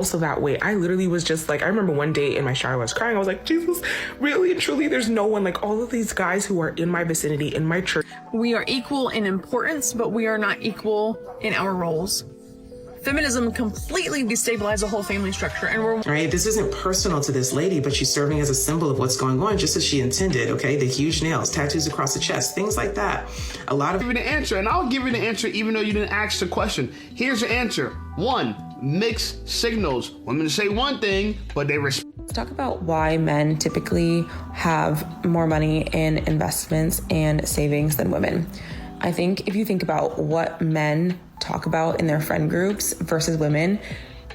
also that way. I literally was just like, I remember one day in my shower, I was crying. I was like, Jesus, really and truly, there's no one, like all of these guys who are in my vicinity, in my church. We are equal in importance, but we are not equal in our roles. Feminism completely destabilized the whole family structure, and we're right. This isn't personal to this lady, but she's serving as a symbol of what's going on, just as she intended. Okay, the huge nails, tattoos across the chest, things like that. A lot of give you the answer, and I'll give you the answer even though you didn't ask the question. Here's the answer: 1, mixed signals. Women say one thing, but they respond. Let's talk about why men typically have more money in investments and savings than women. I think if you think about what men talk about in their friend groups versus women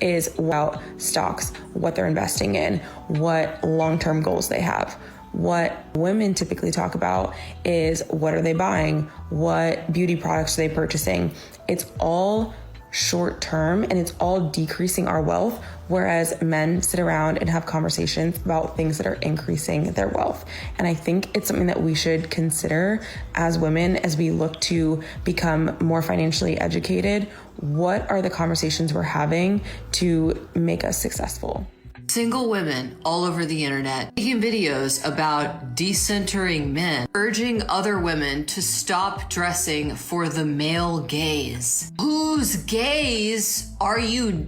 is about stocks, what they're investing in, what long-term goals they have. What women typically talk about is what are they buying, what beauty products are they purchasing. It's all short term and it's all decreasing our wealth, whereas men sit around and have conversations about things that are increasing their wealth. And I think it's something that we should consider as women as we look to become more financially educated. What are the conversations we're having to make us successful? Single women all over the internet making videos about decentering men, urging other women to stop dressing for the male gaze. Whose gaze are you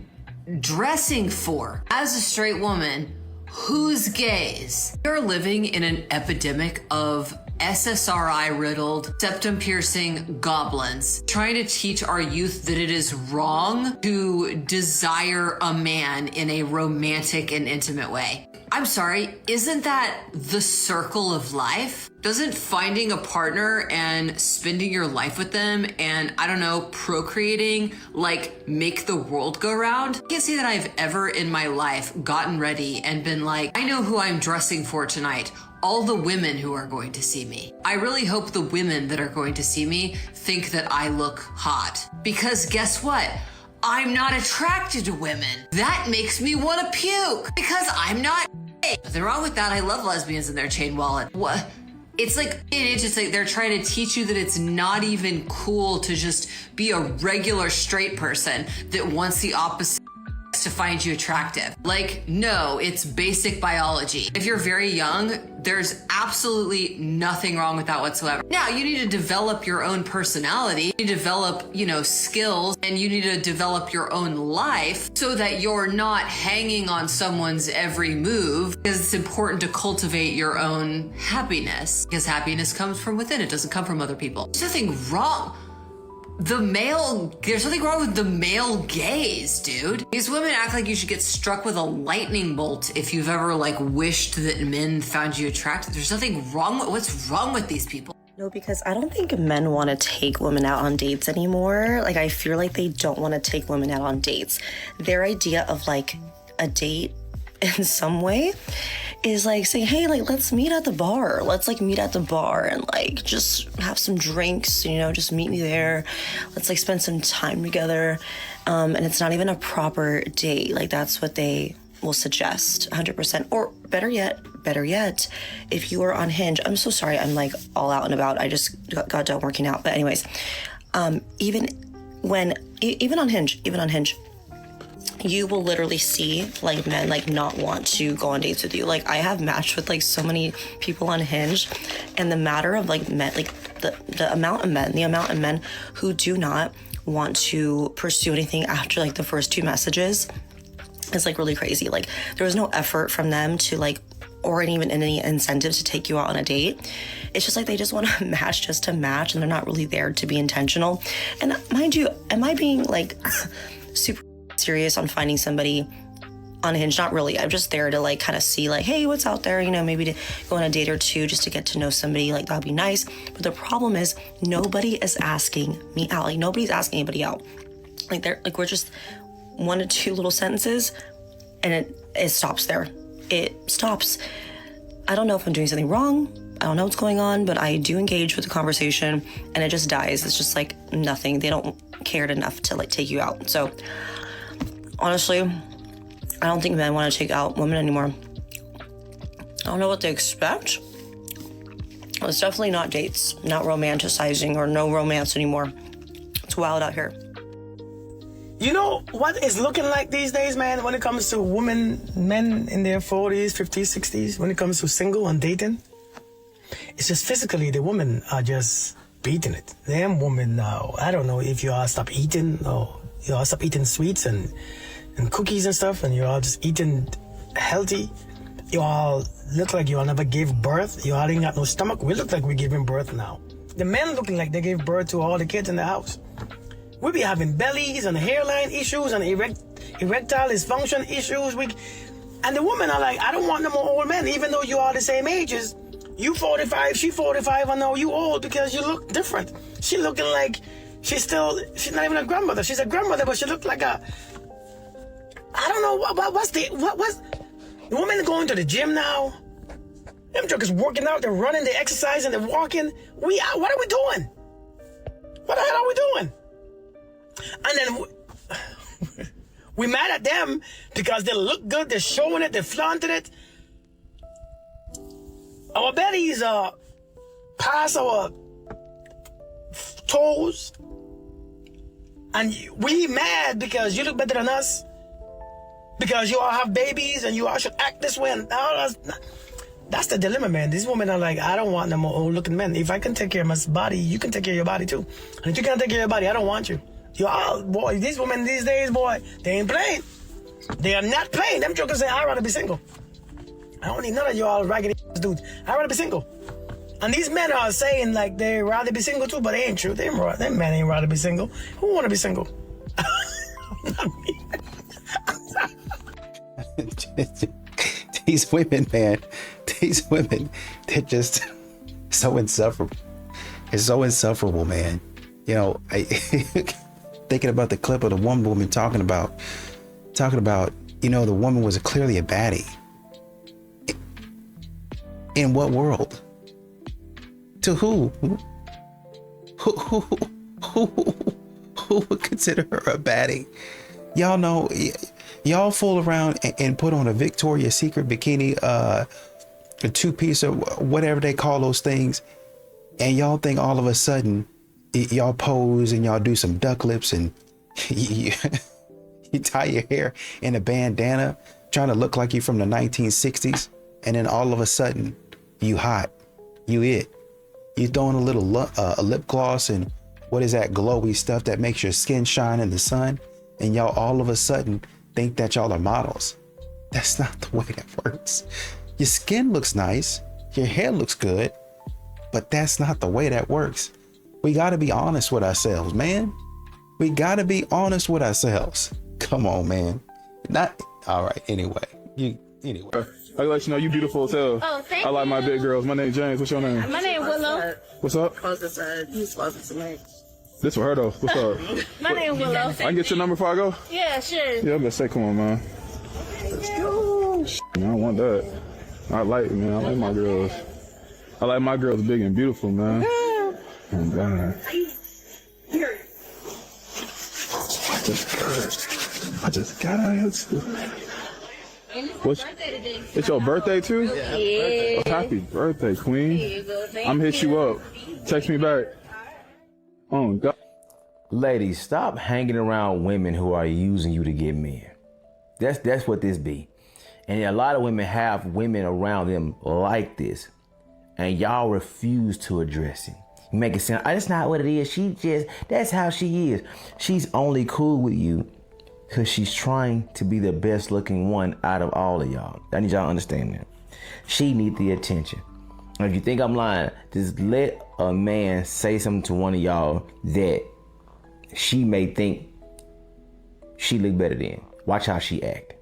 dressing for? As a straight woman, whose gaze? You're living in an epidemic of SSRI-riddled, septum-piercing goblins, trying to teach our youth that it is wrong to desire a man in a romantic and intimate way. I'm sorry, isn't that the circle of life? Doesn't finding a partner and spending your life with them and, I don't know, procreating, like, make the world go round? I can't say that I've ever in my life gotten ready and been like, I know who I'm dressing for tonight. All the women who are going to see me. I really hope the women that are going to see me think that I look hot. Because guess what? I'm not attracted to women. That makes me want to puke because I'm not gay. Nothing wrong with that. I love lesbians and their chain wallet. What? It's like, it's just like they're trying to teach you that it's not even cool to just be a regular straight person that wants the opposite to find you attractive. Like, no, it's basic biology. If you're very young, there's absolutely nothing wrong with that whatsoever. Now, you need to develop your own personality, you need to develop, skills, and you need to develop your own life so that you're not hanging on someone's every move, because it's important to cultivate your own happiness, because happiness comes from within. It doesn't come from other people. There's nothing wrong. There's something wrong with the male gaze, dude. These women act like you should get struck with a lightning bolt if you've ever wished that men found you attractive. There's nothing wrong with, what's wrong with these people? No, because I don't think men want to take women out on dates anymore. I feel like they don't want to take women out on dates. Their idea of a date in some way is saying, hey, let's meet at the bar. Let's meet at the bar and just have some drinks, just meet me there. Let's spend some time together. And it's not even a proper date. That's what they will suggest 100%. Or better yet, if you are on Hinge, I'm so sorry. I'm all out and about. I just got done working out. But anyways, even on Hinge, you will literally see men not want to go on dates with you. I have matched with so many people on Hinge, and the matter of men, the amount of men who do not want to pursue anything after the first 2 messages is really crazy. There was no effort from them to or even any incentive to take you out on a date. It's just they just want to match just to match, and they're not really there to be intentional. And mind you, am I being super serious on finding somebody on Hinge? Not really. I'm just there to kind of see hey, what's out there, maybe to go on a date or 2 just to get to know somebody. That'd be nice. But the problem is nobody is asking me out. Nobody's asking anybody out. We're just 1 to 2 little sentences and it stops there. It stops. I don't know if I'm doing something wrong. I don't know what's going on, but I do engage with the conversation and it just dies. It's just nothing. They don't care enough to take you out. So honestly, I don't think men want to take out women anymore. I don't know what they expect. It's definitely not dates, not romanticizing or no romance anymore. It's wild out here. You know what it's looking like these days, man, when it comes to men in their 40s, 50s, 60s, when it comes to single and dating? It's just physically, the women are just beating it. Them women now, I don't know if you all stop eating or you all stop eating sweets and cookies and stuff, and you all just eating healthy. You all look like you all never gave birth. You all ain't got no stomach. We look like we're giving birth now. The men looking like they gave birth to all the kids in the house. We be having bellies and hairline issues and erectile dysfunction issues. And the women are like, I don't want no more old men, even though you are the same ages. You 45, she 45, I know you old because you look different. She looking like she's not even a grandmother. She's a grandmother, but she look like a, I don't know, what's the women going to the gym now? Them jokers working out, they're running, they're exercising, they're walking. What are we doing? What the hell are we doing? And then we mad at them because they look good, they're showing it, they're flaunting it. Our bellies are past our toes. And we mad because you look better than us. Because you all have babies and you all should act this way. And all that's the dilemma, man. These women are like, I don't want no more old looking men. If I can take care of my body, you can take care of your body too. And if you can't take care of your body, I don't want you. Boy, these women these days, boy, they ain't playing. They are not playing. Them jokers say, I'd rather be single. I don't need none of y'all raggedy dudes. I'd rather be single. And these men are saying like they'd rather be single too, but they ain't true. Them men ain't rather be single. Who want to be single? Not me. These women, man, they're just so insufferable. It's so insufferable, man. You know, I thinking about the clip of the one woman talking about, you know, the woman was clearly a baddie. In what world? To who? Who would consider her a baddie? Y'all know, y'all fool around and put on a Victoria's Secret bikini, a two-piece or whatever they call those things, and y'all think all of a sudden y'all pose and y'all do some duck lips and you tie your hair in a bandana trying to look like you from the 1960s, and then all of a sudden you hot, you throwing a little lip gloss and what is that glowy stuff that makes your skin shine in the sun, and y'all all of a sudden think that y'all are models. That's not the way that works. Your skin looks nice, your hair looks good, but that's not the way that works. We got to be honest with ourselves, man. We got to be honest with ourselves. Come on, man. All right. Anyway. I let you know you beautiful as hell. Oh, thank you. I like my big girls. My name's James. What's your name? My name Willow. What's up? This for her though. What's up? My name Willow. I can get your number before I go? Yeah, sure. Yeah, I'm gonna say, come on, man. I don't want that. I like my girls. I like my girls big and beautiful, man. Oh, God. I just got out here too. It's your birthday too? Yeah. Oh, happy birthday, queen. I'm hit you up. Text me back. Oh, God. Ladies, stop hanging around women who are using you to get men. That's what this be. And a lot of women have women around them like this, and y'all refuse to address it. You make it sound, that's not what it is. That's how she is. She's only cool with you because she's trying to be the best looking one out of all of y'all. I need y'all to understand that. She needs the attention. And if you think I'm lying, just let a man say something to one of y'all that she may think she look better than. Watch how she act.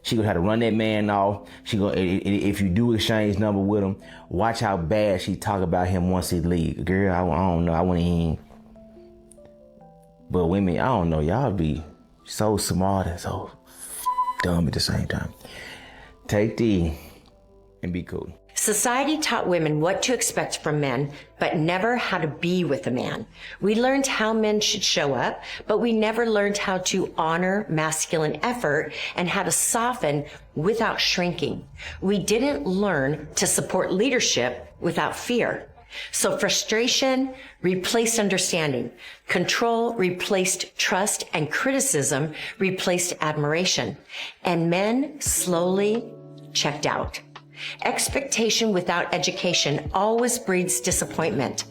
She gonna try to run that man off. If you do exchange number with him, watch how bad she talk about him once he leave. Girl, I don't know. I want him. But women, I don't know. Y'all be so smart and so dumb at the same time. Take D and be cool. Society taught women what to expect from men, but never how to be with a man. We learned how men should show up, but we never learned how to honor masculine effort and how to soften without shrinking. We didn't learn to support leadership without fear. So frustration replaced understanding, control replaced trust, and criticism replaced admiration. And men slowly checked out. Expectation without education always breeds disappointment.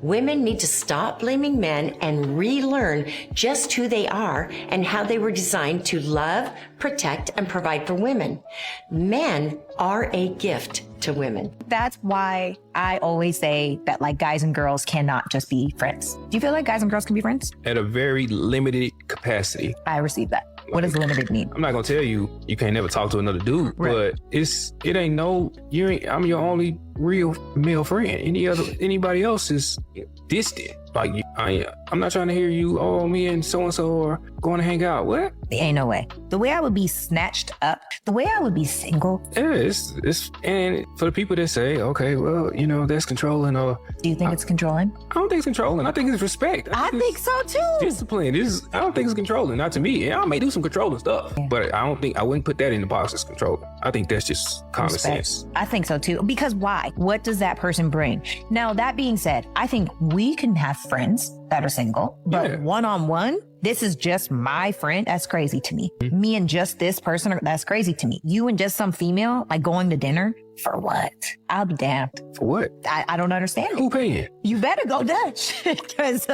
Women need to stop blaming men and relearn just who they are and how they were designed to love, protect, and provide for women. Men are a gift to women. That's why I always say that like guys and girls cannot just be friends. Do you feel like guys and girls can be friends? At a very limited capacity. I receive that. What does limited mean? I'm not gonna tell you can't never talk to another dude, right. But I'm your only real male friend. Anybody else is distant. Like I'm not trying to hear you, oh, me and so and so are going to hang out. What? Ain't no way. The way I would be snatched up, the way I would be single. Yeah, it's and for the people that say, okay, well, that's controlling, or do you think it's controlling? I don't think it's controlling. I think it's respect. I think so too. Discipline. I don't think it's controlling. Not to me. I may do some controlling stuff, but I wouldn't put that in the box as controlling. I think that's just common sense. I think so too. Because why? What does that person bring? Now, that being said, I think we can have friends that are single, but one-on-one, this is just my friend. That's crazy to me. Mm-hmm. Me and just this person, that's crazy to me. You and just some female, like going to dinner, for what? I'll be damned. For what? I don't understand. Who paying? You better go Dutch, because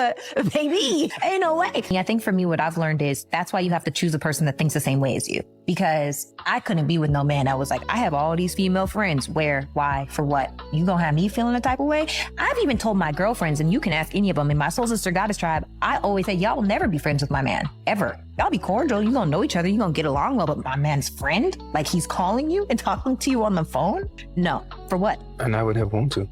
baby, ain't no way. I think for me, what I've learned is that's why you have to choose a person that thinks the same way as you. Because I couldn't be with no man that was like, I have all these female friends. Where? Why? For what? You gonna have me feeling a type of way? I've even told my girlfriends, and you can ask any of them in my Soul Sister Goddess tribe, I always say, y'all will never be friends with my man. Ever. Y'all be cordial. You gonna know each other. You gonna get along well, but my man's friend? Like he's calling you and talking to you on the phone? No. For what? And I would have one too.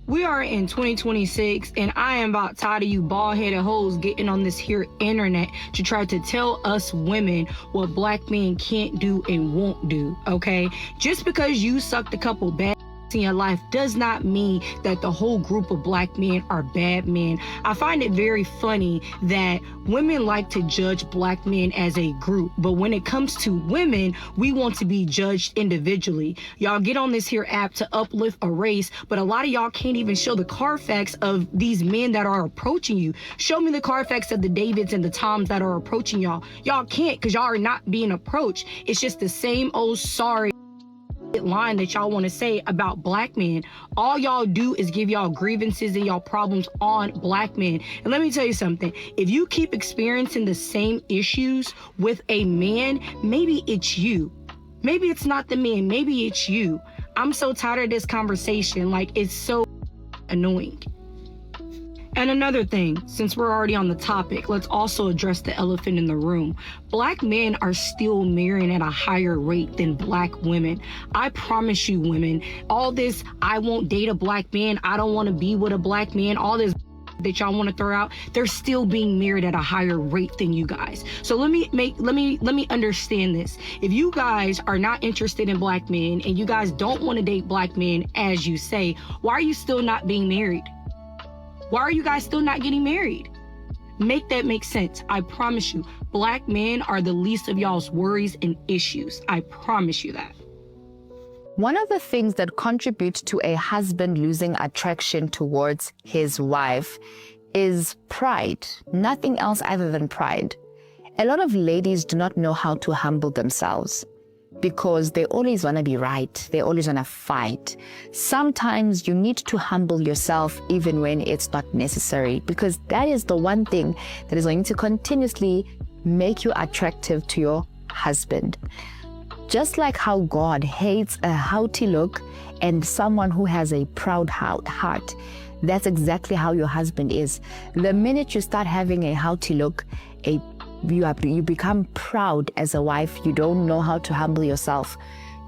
We are in 2026, and I am about tired of you bald-headed hoes getting on this here internet to try to tell us women what black men can't do and won't do, okay? Just because you sucked a couple bad in your life does not mean that the whole group of black men are bad men. I find it very funny that women like to judge black men as a group, but when it comes to women, we want to be judged individually. Y'all get on this here app to uplift a race, but a lot of y'all can't even show the Carfax of these men that are approaching you. Show me the Carfax of the Davids and the Toms that are approaching y'all. Y'all can't, because y'all are not being approached. It's just the same old sorry line that y'all want to say about black men. All y'all do is give y'all grievances and y'all problems on black men. And let me tell you something. If you keep experiencing the same issues with a man, maybe it's you. Maybe it's not the man. Maybe it's you. I'm so tired of this conversation. Like, it's so annoying. And another thing, since we're already on the topic, let's also address the elephant in the room. Black men are still marrying at a higher rate than black women. I promise you, women, all this, I won't date a black man, I don't want to be with a black man, all this that y'all want to throw out, they're still being married at a higher rate than you guys. So let me understand this. If you guys are not interested in black men and you guys don't want to date black men, as you say, why are you still not being married? Why are you guys still not getting married? Make that make sense. I promise you, black men are the least of y'all's worries and issues. I promise you that. One of the things that contributes to a husband losing attraction towards his wife is pride. Nothing else other than pride. A lot of ladies do not know how to humble themselves, because they always want to be right. They always want to fight. Sometimes you need to humble yourself even when it's not necessary, because that is the one thing that is going to continuously make you attractive to your husband. Just like how God hates a haughty look and someone who has a proud heart, that's exactly how your husband is. The minute you start having a haughty look, you become proud as a wife. You don't know how to humble yourself.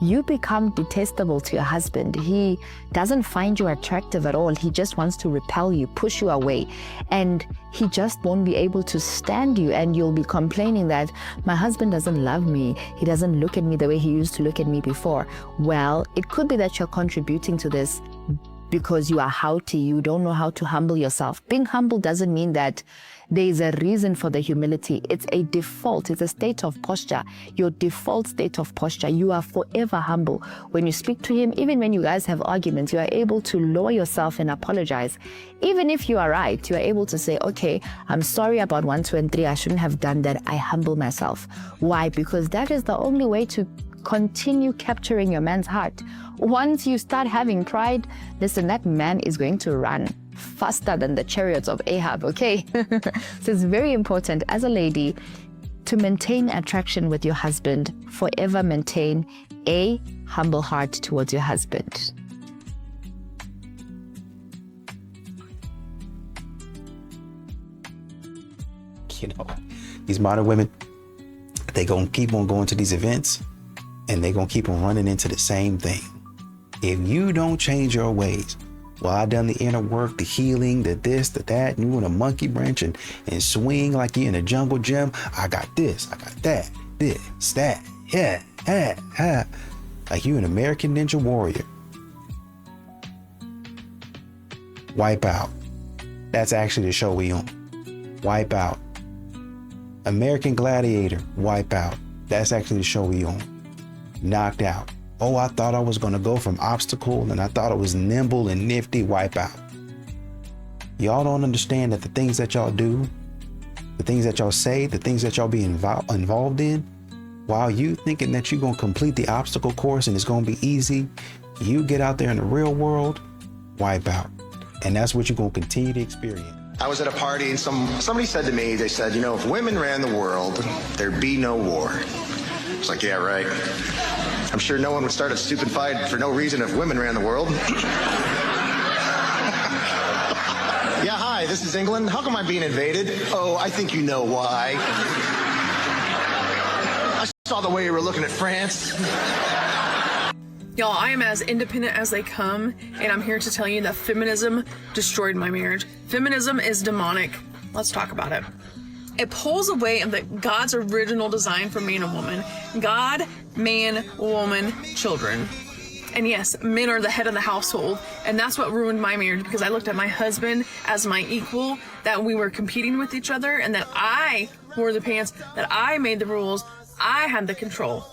You become detestable to your husband. He doesn't find you attractive at all. He just wants to repel you, push you away, and he just won't be able to stand you. And you'll be complaining that my husband doesn't love me. He doesn't look at me the way he used to look at me before. Well, it could be that you're contributing to this because you are haughty, you don't know how to humble yourself. Being humble doesn't mean that there is a reason for the humility. It's a default. It's a state of posture. Your default state of posture. You are forever humble. When you speak to him, even when you guys have arguments, you are able to lower yourself and apologize. Even if you are right, you are able to say, okay, I'm sorry about 1, 2, and 3. I shouldn't have done that. I humble myself. Why? Because that is the only way to continue capturing your man's heart. Once you start having pride, listen, that man is going to run faster than the chariots of Ahab, okay? So it's very important as a lady to maintain attraction with your husband. Forever maintain a humble heart towards your husband. You know, these modern women, they gonna keep on going to these events and they gonna keep on running into the same thing. If you don't change your ways, well, I done the inner work, the healing, the this, the that, and you want a monkey branch and swing like you in a jungle gym. I got this, I got that, this, that, yeah. Like you an American Ninja Warrior. Wipe Out. That's actually the show we on. Wipe Out. American Gladiator. Wipe Out. That's actually the show we on. Knocked Out. Oh, I thought I was going to go from obstacle and I thought I was nimble and nifty. Wipe Out. Y'all don't understand that the things that y'all do, the things that y'all say, the things that y'all be involved in, while you thinking that you're going to complete the obstacle course and it's going to be easy, you get out there in the real world, wipe out. And that's what you're going to continue to experience. I was at a party and somebody said to me, they said, you know, if women ran the world, there'd be no war. I was like, yeah, right. I'm sure no one would start a stupid fight for no reason if women ran the world. Yeah, hi, this is England. How come I'm being invaded? Oh, I think you know why. I saw the way you were looking at France. Y'all, I am as independent as they come, and I'm here to tell you that feminism destroyed my marriage. Feminism is demonic. Let's talk about it. It pulls away God's original design for man and woman. God, man, woman, children. And yes, men are the head of the household, and that's what ruined my marriage, because I looked at my husband as my equal, that we were competing with each other, and that I wore the pants, that I made the rules, I had the control.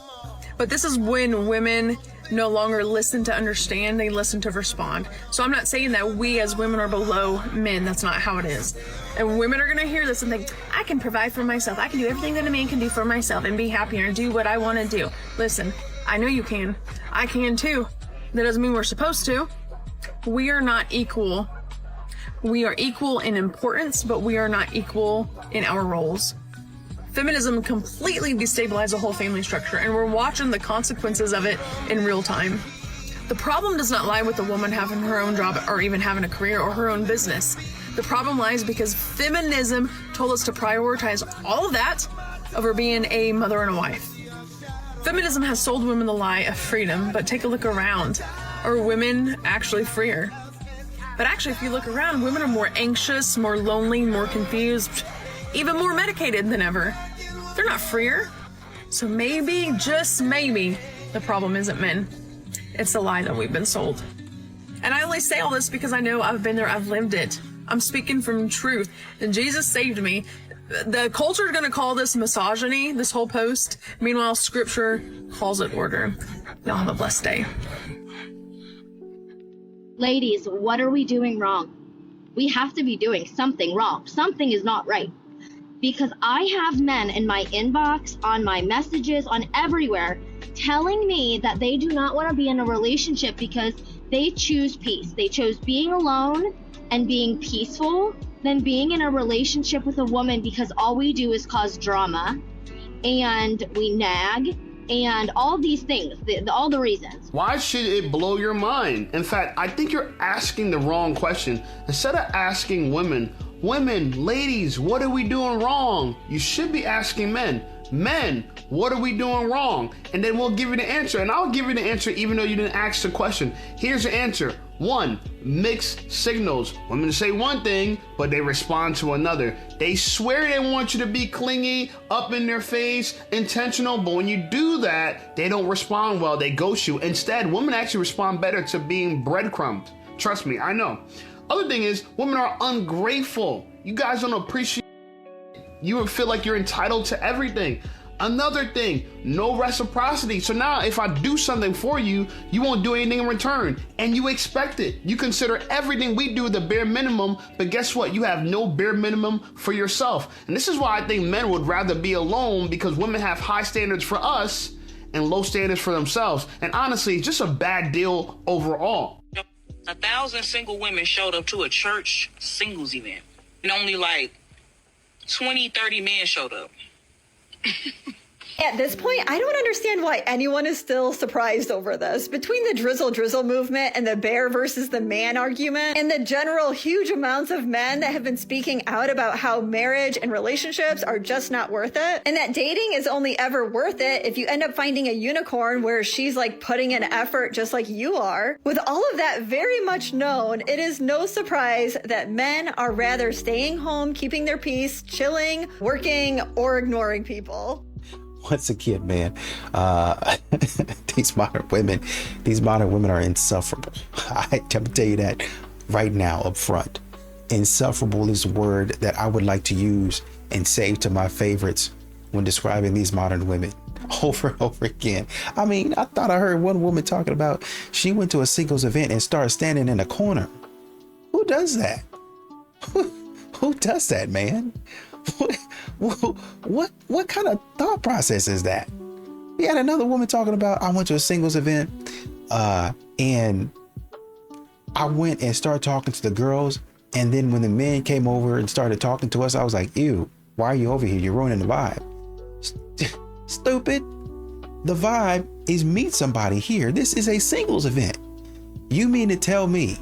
But this is when women no longer listen to understand, they listen to respond. So I'm not saying that we as women are below men. That's not how it is. And women are going to hear this and think, I can provide for myself. I can do everything that a man can do for myself and be happy and do what I want to do. Listen, I know you can. I can too. That doesn't mean we're supposed to. We are not equal. We are equal in importance, but we are not equal in our roles. Feminism completely destabilized the whole family structure, and we're watching the consequences of it in real time. The problem does not lie with the woman having her own job or even having a career or her own business. The problem lies because feminism told us to prioritize all of that over being a mother and a wife. Feminism has sold women the lie of freedom, but take a look around. Are women actually freer? But actually, if you look around, women are more anxious, more lonely, more confused, even more medicated than ever. They're not freer. So maybe, just maybe, the problem isn't men. It's the lie that we've been sold. And I only say all this because I know I've been there, I've lived it. I'm speaking from truth. And Jesus saved me. The culture is going to call this misogyny, this whole post. Meanwhile, scripture calls it order. Y'all have a blessed day. Ladies, what are we doing wrong? We have to be doing something wrong. Something is not right. Because I have men in my inbox, on my messages, on everywhere, telling me that they do not want to be in a relationship because they choose peace. They chose being alone and being peaceful than being in a relationship with a woman, because all we do is cause drama and we nag and all these things, all the reasons. Why should it blow your mind? In fact, I think you're asking the wrong question. Instead of asking women, ladies, what are we doing wrong? You should be asking men, what are we doing wrong? And then we'll give you the answer. And I'll give you the answer even though you didn't ask the question. Here's the answer. 1, mixed signals. Women say one thing, but they respond to another. They swear they want you to be clingy, up in their face, intentional, but when you do that, they don't respond well. They ghost you. Instead, women actually respond better to being breadcrumbed. Trust me, I know. Other thing is, women are ungrateful. You guys don't appreciate it. You feel like you're entitled to everything. Another thing, no reciprocity. So now if I do something for you, you won't do anything in return. And you expect it. You consider everything we do the bare minimum, but guess what? You have no bare minimum for yourself. And this is why I think men would rather be alone, because women have high standards for us and low standards for themselves. And honestly, it's just a bad deal overall. 1,000 single women showed up to a church singles event, and only like 20, 30 men showed up. At this point, I don't understand why anyone is still surprised over this. Between the drizzle movement and the bear versus the man argument, and the general huge amounts of men that have been speaking out about how marriage and relationships are just not worth it, and that dating is only ever worth it if you end up finding a unicorn where she's like putting in effort just like you are. With all of that very much known, it is no surprise that men are rather staying home, keeping their peace, chilling, working, or ignoring people. Once again, man, these modern women are insufferable. I'm gonna tell you that right now up front. Insufferable is a word that I would like to use and save to my favorites when describing these modern women over and over again. I mean, I thought I heard one woman talking about she went to a singles event and started standing in a corner. Who does that? Who does that, man? What kind of thought process is that? We had another woman talking about, I went to a singles event and I went and started talking to the girls, and then when the men came over and started talking to us, I was like, ew, why are you over here? You're ruining the vibe. Stupid. The vibe is meet somebody here. This is a singles event. You mean to tell me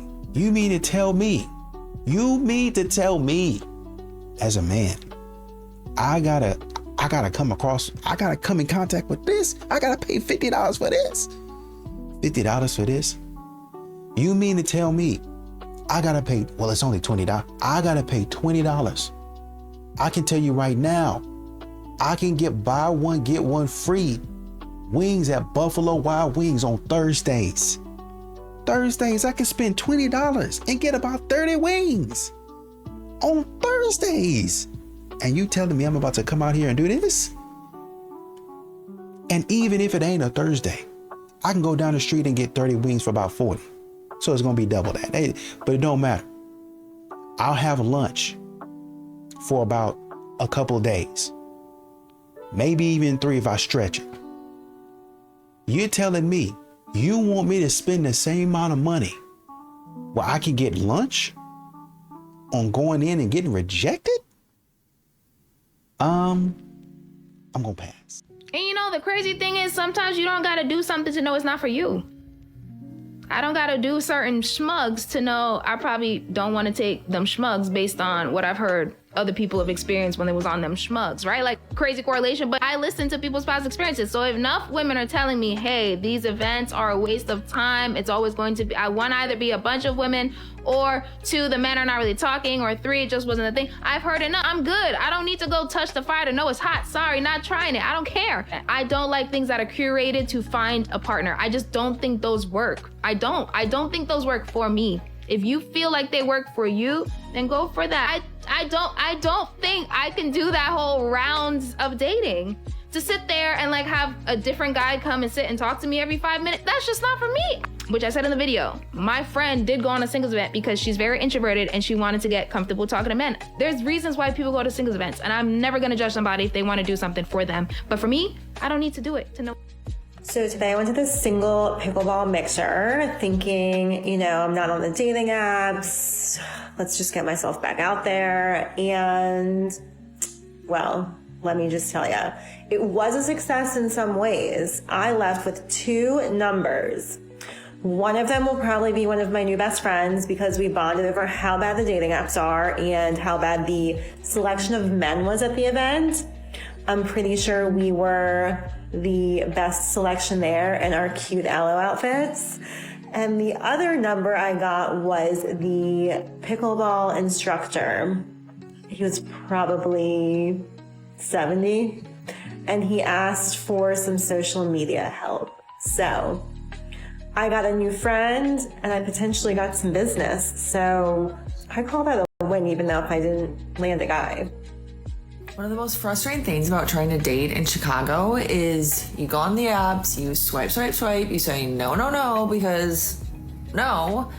as a man, I gotta come in contact with this. I gotta pay $50 for this. $50 for this? You mean to tell me I gotta pay, well, it's only $20. I gotta pay $20. I can tell you right now, I can get buy one, get one free wings at Buffalo Wild Wings on Thursdays. I can spend $20 and get about 30 wings on Thursdays. And you telling me I'm about to come out here and do this? And even if it ain't a Thursday, I can go down the street and get 30 wings for about 40. So it's gonna be double that. But it don't matter. I'll have lunch for about a couple of days. Maybe even 3 if I stretch it. You're telling me you want me to spend the same amount of money where I can get lunch on going in and getting rejected? I'm gonna pass. And you know, the crazy thing is sometimes you don't gotta do something to know it's not for you. I don't gotta do certain schmugs to know I probably don't wanna take them schmugs based on what I've heard other people have experienced when they was on them schmugs, right? Like crazy correlation, but I listen to people's past experiences. So if enough women are telling me, hey, these events are a waste of time, it's always going to be, I want to either be a bunch of women, or 2, the men are not really talking, or 3, it just wasn't a thing. I've heard enough, I'm good. I don't need to go touch the fire to know it's hot. Sorry, not trying it, I don't care. I don't like things that are curated to find a partner. I just don't think those work. I don't think those work for me. If you feel like they work for you, then go for that. I don't think I can do that whole rounds of dating. To sit there and like have a different guy come and sit and talk to me every 5 minutes, that's just not for me. Which I said in the video, my friend did go on a singles event because she's very introverted and she wanted to get comfortable talking to men. There's reasons why people go to singles events, and I'm never gonna judge somebody if they wanna do something for them. But for me, I don't need to do it to know. So today I went to this single pickleball mixer thinking, you know, I'm not on the dating apps. Let's just get myself back out there. And, well, let me just tell you, it was a success in some ways. I left with 2 numbers. One of them will probably be one of my new best friends because we bonded over how bad the dating apps are and how bad the selection of men was at the event. I'm pretty sure we were the best selection there in our cute aloe outfits. And the other number I got was the pickleball instructor. He was probably 70, and he asked for some social media help. So I got a new friend, and I potentially got some business. So I call that a win, even though if I didn't land a guy. One of the most frustrating things about trying to date in Chicago is you go on the apps, you swipe, you say no, because no.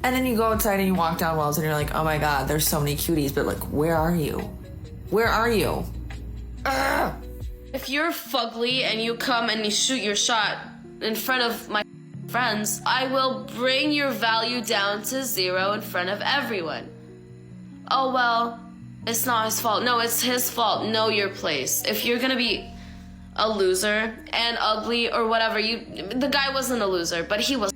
And then you go outside and you walk down Wells and you're like, oh my God, there's so many cuties, but like, where are you? Where are you? Ugh. If you're fugly and you come and you shoot your shot in front of my friends, I will bring your value down to 0 in front of everyone. Oh, well, it's not his fault. No, it's his fault. Know your place. If you're gonna be a loser and ugly or whatever, the guy wasn't a loser, but he was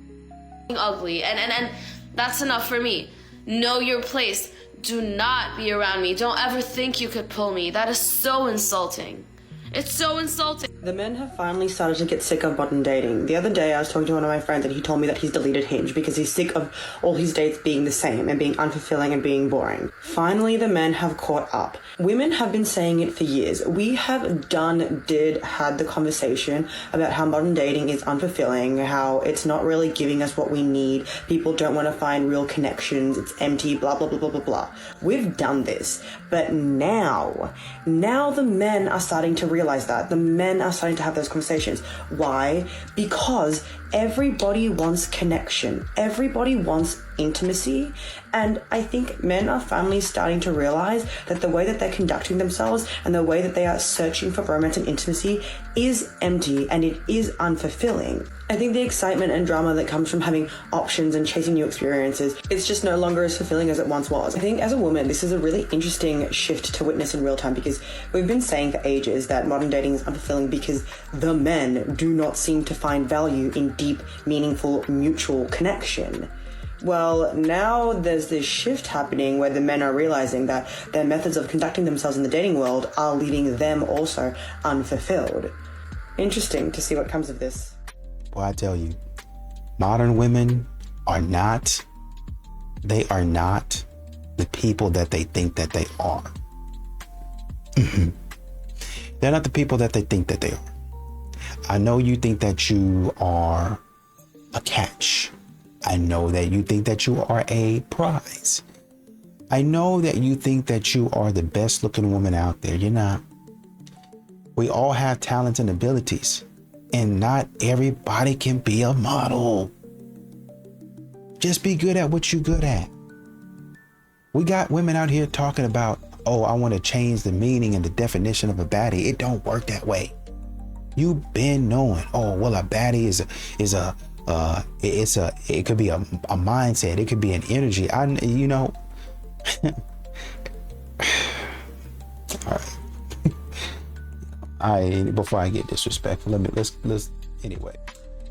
ugly, and that's enough for me. Know your place. Do not be around me. Don't ever think you could pull me. That is so insulting. It's so insulting. The men have finally started to get sick of modern dating. The other day I was talking to one of my friends and he told me that he's deleted Hinge because he's sick of all his dates being the same and being unfulfilling and being boring. Finally, the men have caught up. Women have been saying it for years. We have had the conversation about how modern dating is unfulfilling, how it's not really giving us what we need. People don't want to find real connections. It's empty, blah, blah, blah, blah, blah, blah. We've done this. But now the men are starting to realize that. The men are starting to have those conversations. Why? Because everybody wants connection. Everybody wants intimacy. And I think men are finally starting to realize that the way that they're conducting themselves and the way that they are searching for romance and intimacy is empty and it is unfulfilling. I think the excitement and drama that comes from having options and chasing new experiences, it's just no longer as fulfilling as it once was. I think as a woman, this is a really interesting shift to witness in real time because we've been saying for ages that modern dating is unfulfilling because the men do not seem to find value in deep, meaningful, mutual connection. Well, now there's this shift happening where the men are realizing that their methods of conducting themselves in the dating world are leaving them also unfulfilled. Interesting to see what comes of this. Well, I tell you, modern women are not the people that they think that they are. They're not the people that they think that they are. I know you think that you are a catch. I know that you think that you are a prize. I know that you think that you are the best looking woman out there. You're not. We all have talents and abilities, and not everybody can be a model. Just be good at what you're good at. We got women out here talking about, oh, I want to change the meaning and the definition of a baddie. It don't work that way. You've been knowing, oh, well, a baddie it could be a mindset. It could be an energy. All right. Before I get disrespectful, let's anyway.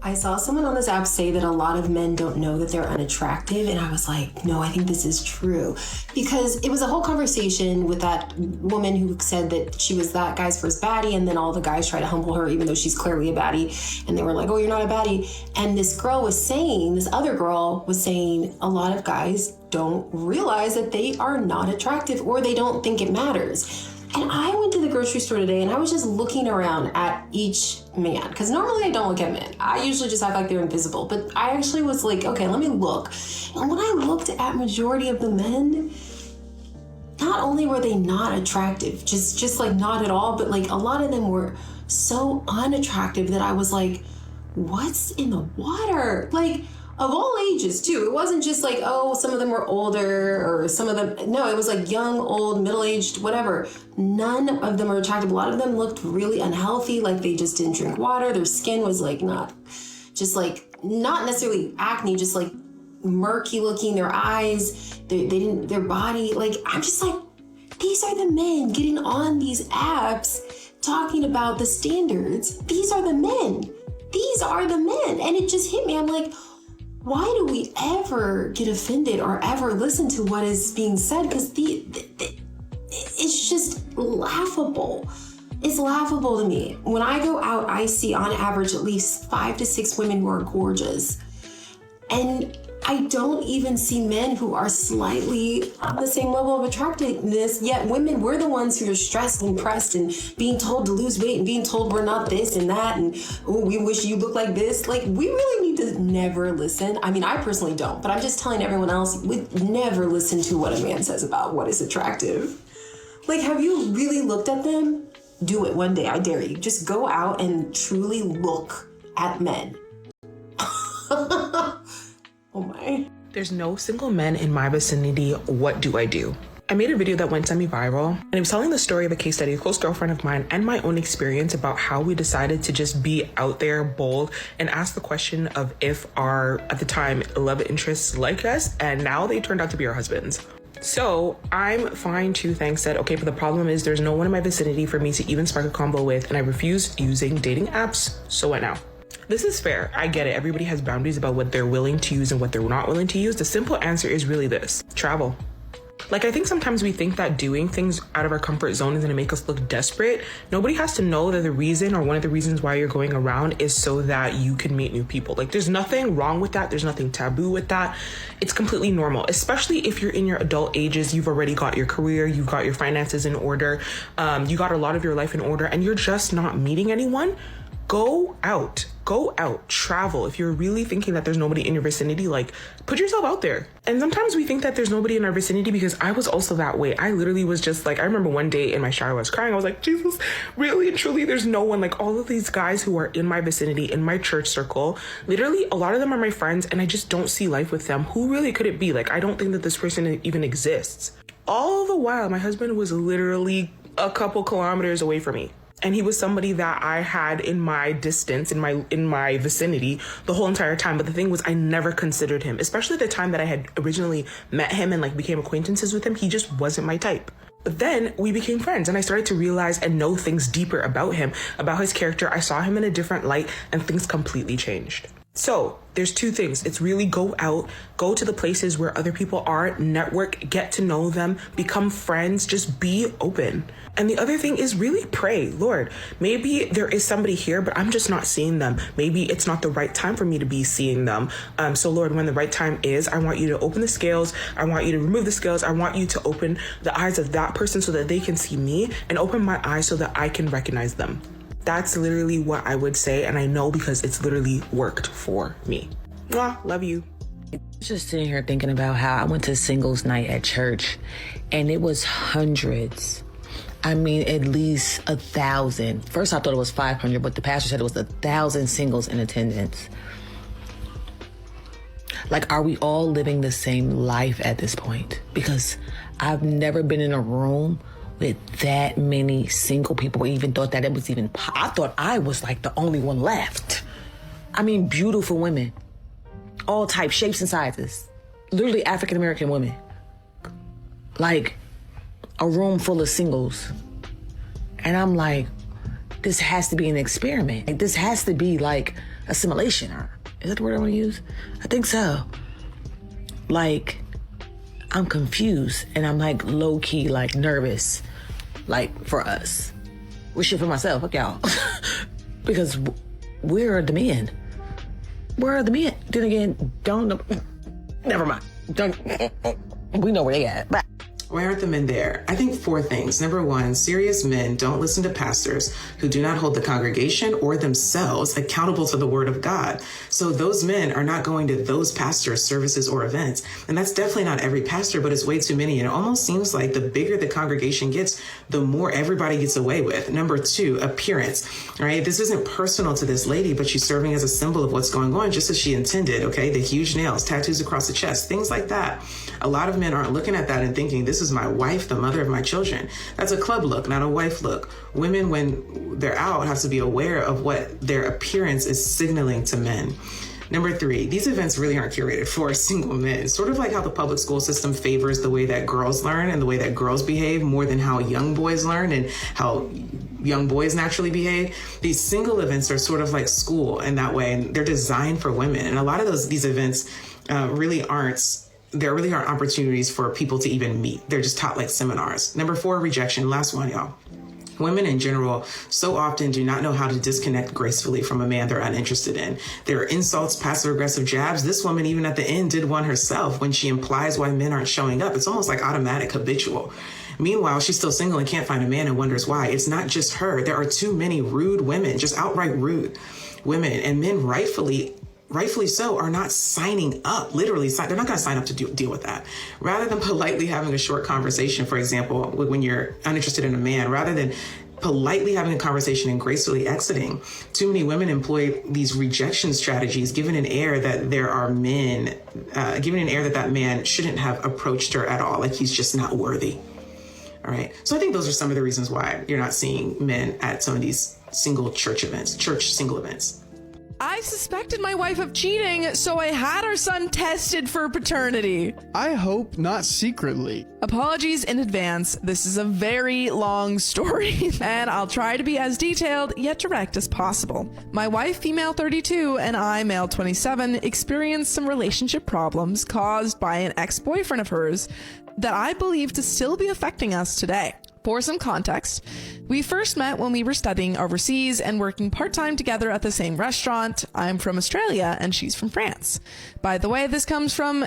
I saw someone on this app say that a lot of men don't know that they're unattractive, and I was like, no, I think this is true. Because it was a whole conversation with that woman who said that she was that guy's first baddie, and then all the guys try to humble her, even though she's clearly a baddie, and they were like, oh, you're not a baddie. And this other girl was saying, a lot of guys don't realize that they are not attractive, or they don't think it matters. And I went to the grocery store today and I was just looking around at each man, because normally I don't look at men. I usually just act like they're invisible, but I actually was like, okay, let me look. And when I looked at majority of the men, not only were they not attractive, just like not at all, but like a lot of them were so unattractive that I was like, what's in the water? Like, of all ages too. It wasn't just like, oh, some of them were older or some of them, no, it was like young, old, middle-aged, whatever. None of them are attractive. A lot of them looked really unhealthy, like they just didn't drink water. Their skin was like not necessarily acne, just like murky looking. Their eyes, their body, like, I'm just like, these are the men getting on these apps talking about the standards. These are the men. These are the men. And it just hit me. I'm like, why do we ever get offended or ever listen to what is being said? Because it's just laughable. It's laughable to me. When I go out, I see on average at least 5 to 6 women who are gorgeous. And I don't even see men who are slightly on the same level of attractiveness, yet women, we're the ones who are stressed and pressed and being told to lose weight and being told we're not this and that and, oh, we wish you looked like this. Like, we really need to never listen. I mean, I personally don't, but I'm just telling everyone else, we never listen to what a man says about what is attractive. Like, have you really looked at them? Do it one day, I dare you. Just go out and truly look at men. Oh my. There's no single men in my vicinity. What do I do? I made a video that went semi-viral, and it was telling the story of a case study, a close girlfriend of mine, and my own experience about how we decided to just be out there, bold, and ask the question of if our, at the time, love interests like us, and now they turned out to be our husbands. So I'm fine tooth and said, okay, but the problem is there's no one in my vicinity for me to even spark a combo with, and I refuse using dating apps. So what now? This is fair. I get it. Everybody has boundaries about what they're willing to use and what they're not willing to use. The simple answer is really this: travel. Like, I think sometimes we think that doing things out of our comfort zone is going to make us look desperate. Nobody has to know that the reason or one of the reasons why you're going around is so that you can meet new people. Like, there's nothing wrong with that. There's nothing taboo with that. It's completely normal, especially if you're in your adult ages. You've already got your career, you've got your finances in order, you got a lot of your life in order, and you're just not meeting anyone. Go out, travel. If you're really thinking that there's nobody in your vicinity, like, put yourself out there. And sometimes we think that there's nobody in our vicinity, because I was also that way. I literally was just like, I remember one day in my shower, I was crying. I was like, Jesus, really and truly, there's no one. Like, all of these guys who are in my vicinity, in my church circle, literally a lot of them are my friends, and I just don't see life with them. Who really could it be? Like, I don't think that this person even exists. All the while, my husband was literally a couple kilometers away from me. And he was somebody that I had in my distance, in my vicinity the whole entire time. But the thing was, I never considered him, especially the time that I had originally met him and like became acquaintances with him. He just wasn't my type. But then we became friends, and I started to realize and know things deeper about him, about his character. I saw him in a different light, and things completely changed. So there's two things. It's really go out, go to the places where other people are, network, get to know them, become friends, just be open. And the other thing is really pray. Lord, maybe there is somebody here, but I'm just not seeing them. Maybe it's not the right time for me to be seeing them. So Lord, when the right time is, I want you to open the scales. I want you to remove the scales. I want you to open the eyes of that person so that they can see me, and open my eyes so that I can recognize them. That's literally what I would say, and I know because it's literally worked for me. Mwah, love you. Just sitting here thinking about how I went to singles night at church, and it was hundreds. I mean, at least 1,000. First, I thought it was 500, but the pastor said it was 1,000 singles in attendance. Like, are we all living the same life at this point? Because I've never been in a room with that many single people, or even thought that it was even, I thought I was like the only one left. I mean, beautiful women, all types, shapes and sizes, literally African-American women. Like, a room full of singles. And I'm like, this has to be an experiment. Like, this has to be like assimilation. Or is that the word I want to use? I think so. Like, I'm confused, and I'm like low-key, like nervous, like for us. Wish it for myself, fuck y'all. Because where are the men? Where are the men? Then again, don't know. Never mind. We know where they at. Bye. Why aren't the men there? I think 4 things. Number 1, serious men don't listen to pastors who do not hold the congregation or themselves accountable to the word of God. So those men are not going to those pastors' services or events. And that's definitely not every pastor, but it's way too many. And it almost seems like the bigger the congregation gets, the more everybody gets away with. Number 2, appearance, right? This isn't personal to this lady, but she's serving as a symbol of what's going on, just as she intended, okay? The huge nails, tattoos across the chest, things like that. A lot of men aren't looking at that and thinking, this is my wife, the mother of my children. That's a club look, not a wife look. Women, when they're out, have to be aware of what their appearance is signaling to men. Number 3, these events really aren't curated for single men. Sort of like how the public school system favors the way that girls learn and the way that girls behave more than how young boys learn and how young boys naturally behave. These single events are sort of like school in that way, and they're designed for women. And a lot of these events really aren't opportunities for people to even meet. They're just taught like seminars. Number 4, rejection. Last one, y'all. Women in general so often do not know how to disconnect gracefully from a man they're uninterested in. There are insults, passive-aggressive jabs. This woman, even at the end, did one herself when she implies why men aren't showing up. It's almost like automatic, habitual. Meanwhile, she's still single and can't find a man and wonders why. It's not just her. There are too many rude women, just outright rude women, and men rightfully so, are not signing up. Literally, they're not going to sign up to deal with that. Rather than politely having a short conversation, for example, when you're uninterested in a man, rather than politely having a conversation and gracefully exiting, too many women employ these rejection strategies, given an air that there are men, given an air that man shouldn't have approached her at all, like he's just not worthy. All right. So I think those are some of the reasons why you're not seeing men at some of these church single events. I suspected my wife of cheating, so I had our son tested for paternity. I hope not secretly. Apologies in advance. This is a very long story, and I'll try to be as detailed yet direct as possible. My wife, female 32, and I, male 27, experienced some relationship problems caused by an ex-boyfriend of hers that I believe to still be affecting us today. For some context, we first met when we were studying overseas and working part-time together at the same restaurant. I'm from Australia and she's from France. By the way, this comes from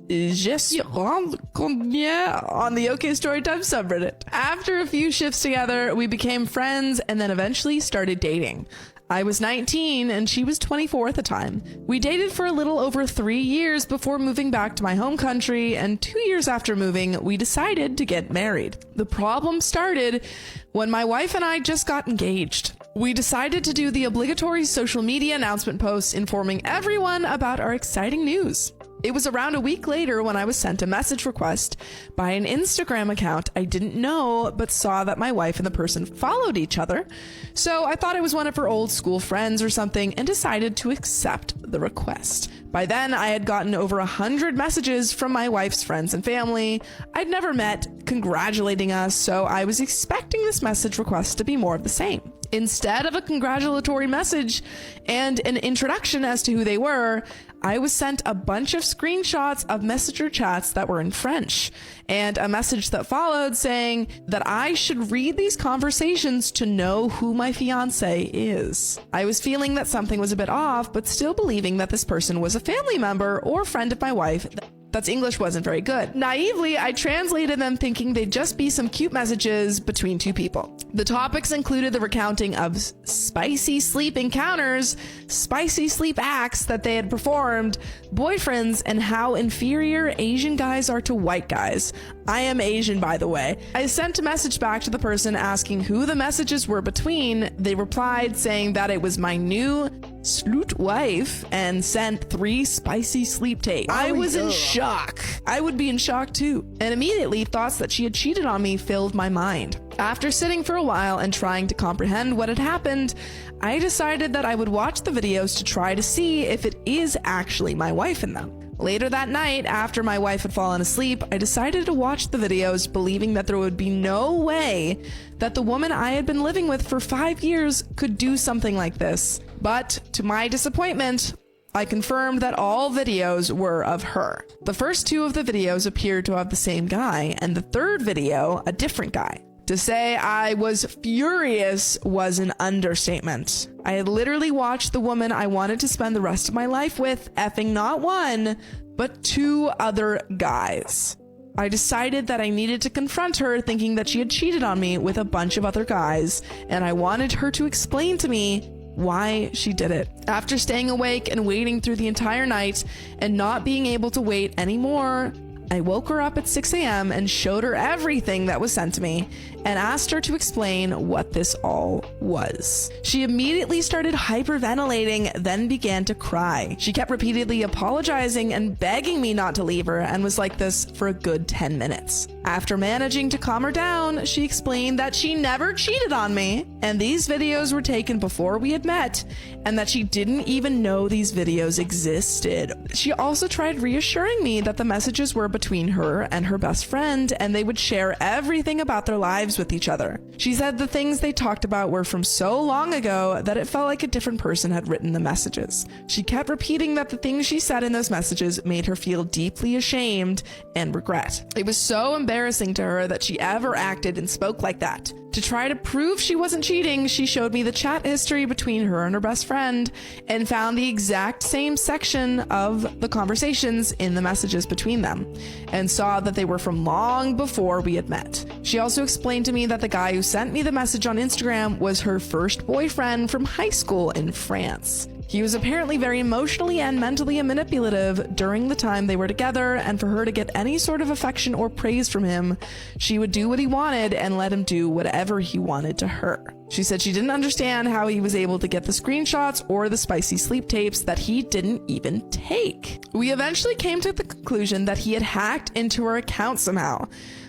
Je suis on the OK Storytime subreddit. After a few shifts together, we became friends and then eventually started dating. I was 19 and she was 24 at the time. We dated for a little over 3 years before moving back to my home country, and 2 years after moving, we decided to get married. The problem started when my wife and I just got engaged. We decided to do the obligatory social media announcement posts informing everyone about our exciting news. It was around a week later when I was sent a message request by an Instagram account I didn't know, but saw that my wife and the person followed each other. So I thought it was one of her old school friends or something and decided to accept the request. By then, I had gotten over 100 messages from my wife's friends and family I'd never met congratulating us, so I was expecting this message request to be more of the same. Instead of a congratulatory message and an introduction as to who they were, I was sent a bunch of screenshots of messenger chats that were in French and a message that followed saying that I should read these conversations to know who my fiance is. I was feeling that something was a bit off, but still believing that this person was a family member or friend of my wife. That's English wasn't very good. Naively, I translated them thinking they'd just be some cute messages between two people. The topics included the recounting of spicy sleep encounters, spicy sleep acts that they had performed, boyfriends, and how inferior Asian guys are to white guys. I am Asian, by the way. I sent a message back to the person asking who the messages were between. They replied saying that it was my new sleut wife and sent 3 spicy sleep tapes. I was in shock. I would be in shock too. And immediately thoughts that she had cheated on me filled my mind. After sitting for a while and trying to comprehend what had happened, I decided that I would watch the videos to try to see if it is actually my wife in them. Later that night, after my wife had fallen asleep, I decided to watch the videos, believing that there would be no way that the woman I had been living with for 5 years could do something like this. But to my disappointment, I confirmed that all videos were of her. The first 2 of the videos appeared to have the same guy, and the third video, a different guy. To say I was furious was an understatement. I had literally watched the woman I wanted to spend the rest of my life with effing not 1, but 2 other guys. I decided that I needed to confront her, thinking that she had cheated on me with a bunch of other guys, and I wanted her to explain to me why she did it. After staying awake and waiting through the entire night and not being able to wait anymore, I woke her up at 6 a.m. and showed her everything that was sent to me and asked her to explain what this all was. She immediately started hyperventilating, then began to cry. She kept repeatedly apologizing and begging me not to leave her and was like this for a good 10 minutes. After managing to calm her down, she explained that she never cheated on me and these videos were taken before we had met and that she didn't even know these videos existed. She also tried reassuring me that the messages were between her and her best friend, and they would share everything about their lives with each other. She said the things they talked about were from so long ago that it felt like a different person had written the messages. She kept repeating that the things she said in those messages made her feel deeply ashamed and regret. It was so embarrassing to her that she ever acted and spoke like that. To try to prove she wasn't cheating, she showed me the chat history between her and her best friend and found the exact same section of the conversations in the messages between them and saw that they were from long before we had met. She also explained to me that the guy who sent me the message on Instagram was her first boyfriend from high school in France. He was apparently very emotionally and mentally manipulative during the time they were together, and for her to get any sort of affection or praise from him, she would do what he wanted and let him do whatever he wanted to her. She said she didn't understand how he was able to get the screenshots or the spicy sleep tapes that he didn't even take. We eventually came to the conclusion that he had hacked into her account somehow.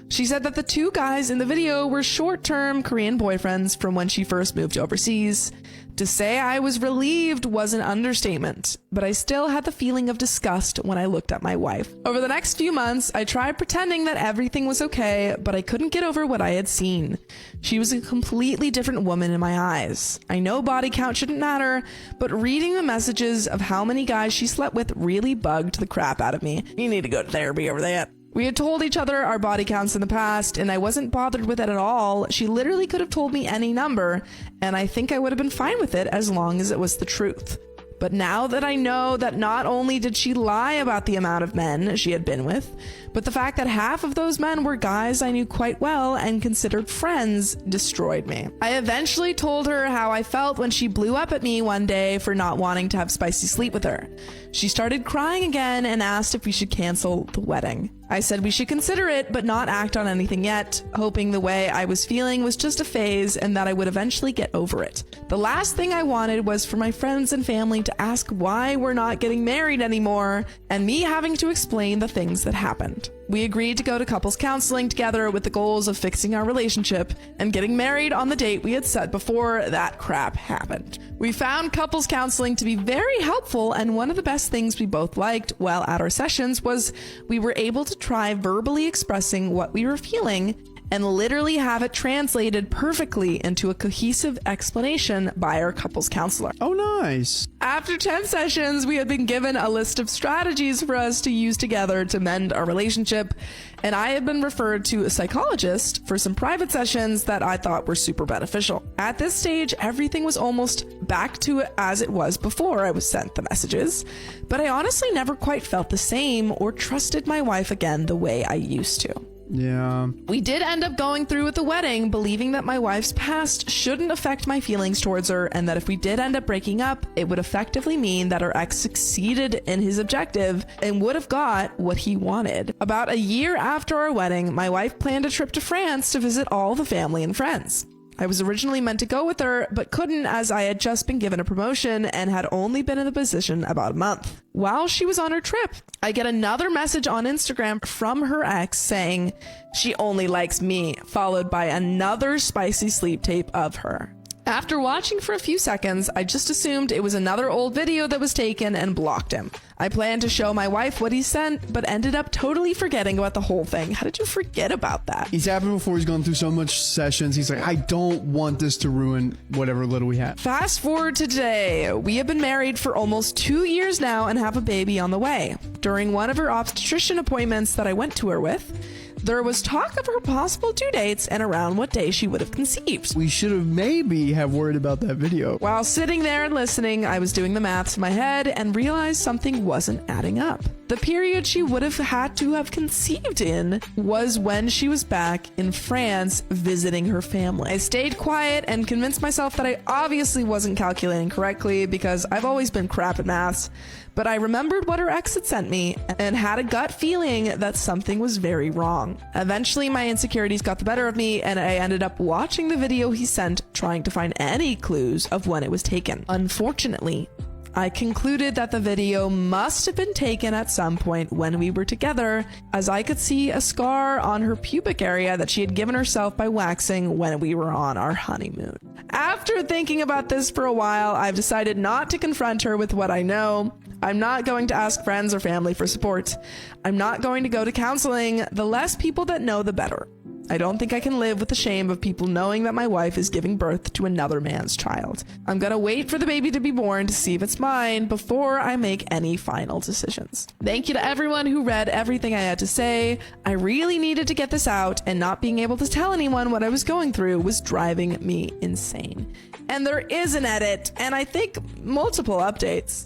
She said that the two guys in the video were short-term Korean boyfriends from when she first moved overseas. To say I was relieved was an understatement, but I still had the feeling of disgust when I looked at my wife. Over the next few months, I tried pretending that everything was okay, but I couldn't get over what I had seen. She was a completely different woman in my eyes. I know body count shouldn't matter, but reading the messages of how many guys she slept with really bugged the crap out of me. You need to go to therapy over that. We had told each other our body counts in the past, and I wasn't bothered with it at all. She literally could have told me any number, and I think I would have been fine with it as long as it was the truth. But now that I know that not only did she lie about the amount of men she had been with, but the fact that half of those men were guys I knew quite well and considered friends destroyed me. I eventually told her how I felt when she blew up at me one day for not wanting to have spicy sleep with her. She started crying again and asked if we should cancel the wedding. I said we should consider it, but not act on anything yet, hoping the way I was feeling was just a phase and that I would eventually get over it. The last thing I wanted was for my friends and family to ask why we're not getting married anymore, and me having to explain the things that happened. We agreed to go to couples counseling together with the goals of fixing our relationship and getting married on the date we had set before that crap happened. We found couples counseling to be very helpful, and one of the best things we both liked while at our sessions was we were able to try verbally expressing what we were feeling and literally have it translated perfectly into a cohesive explanation by our couples counselor. Oh, nice. After 10 sessions, we had been given a list of strategies for us to use together to mend our relationship, and I had been referred to a psychologist for some private sessions that I thought were super beneficial. At this stage, everything was almost back to as it was before I was sent the messages, but I honestly never quite felt the same or trusted my wife again the way I used to. Yeah. We did end up going through with the wedding, believing that my wife's past shouldn't affect my feelings towards her, and that if we did end up breaking up, it would effectively mean that our ex succeeded in his objective and would have got what he wanted. About a year after our wedding, my wife planned a trip to France to visit all the family and friends. I was originally meant to go with her, but couldn't as I had just been given a promotion and had only been in the position about a month. While she was on her trip, I get another message on Instagram from her ex saying she only likes me, followed by another spicy sleep tape of her. After watching for a few seconds, I just assumed it was another old video that was taken and blocked him. I planned to show my wife what he sent, but ended up totally forgetting about the whole thing. How did you forget about that? He's happened before. He's gone through so much sessions. He's like, I don't want this to ruin whatever little we have. Fast forward to today. We have been married for almost 2 years now and have a baby on the way. During one of her obstetrician appointments that I went to her with, there was talk of her possible due dates and around what day she would have conceived. We should have maybe have worried about that video. While sitting there and listening, I was doing the maths in my head and realized something wasn't adding up. The period she would have had to have conceived in was when she was back in France visiting her family. I stayed quiet and convinced myself that I obviously wasn't calculating correctly because I've always been crap at maths. But I remembered what her ex had sent me and had a gut feeling that something was very wrong. Eventually, my insecurities got the better of me, and I ended up watching the video he sent, trying to find any clues of when it was taken. Unfortunately, I concluded that the video must have been taken at some point when we were together, as I could see a scar on her pubic area that she had given herself by waxing when we were on our honeymoon. After thinking about this for a while, I've decided not to confront her with what I know. I'm not going to ask friends or family for support. I'm not going to go to counseling. The less people that know, the better. I don't think I can live with the shame of people knowing that my wife is giving birth to another man's child. I'm gonna wait for the baby to be born to see if it's mine before I make any final decisions. Thank you to everyone who read everything I had to say. I really needed to get this out, and not being able to tell anyone what I was going through was driving me insane. And there is an edit, and I think multiple updates.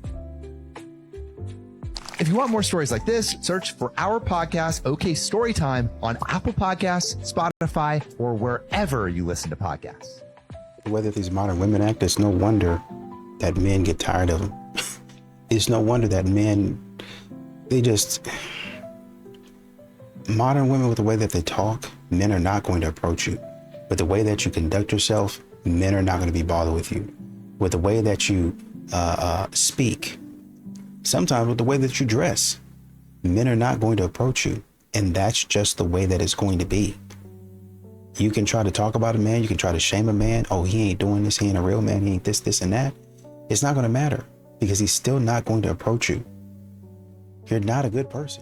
If you want more stories like this, search for our podcast, OK Storytime, on Apple Podcasts, Spotify, or wherever you listen to podcasts. The way that these modern women act, it's no wonder that men get tired of them. It's no wonder that men, modern women, with the way that they talk, men are not going to approach you. With the way that you conduct yourself, men are not going to be bothered with you. With the way that you speak, sometimes with the way that you dress, men are not going to approach you. And that's just the way that it's going to be. You can try to talk about a man. You can try to shame a man. Oh, he ain't doing this. He ain't a real man. He ain't this, this, and that. It's not going to matter, because he's still not going to approach you. You're not a good person.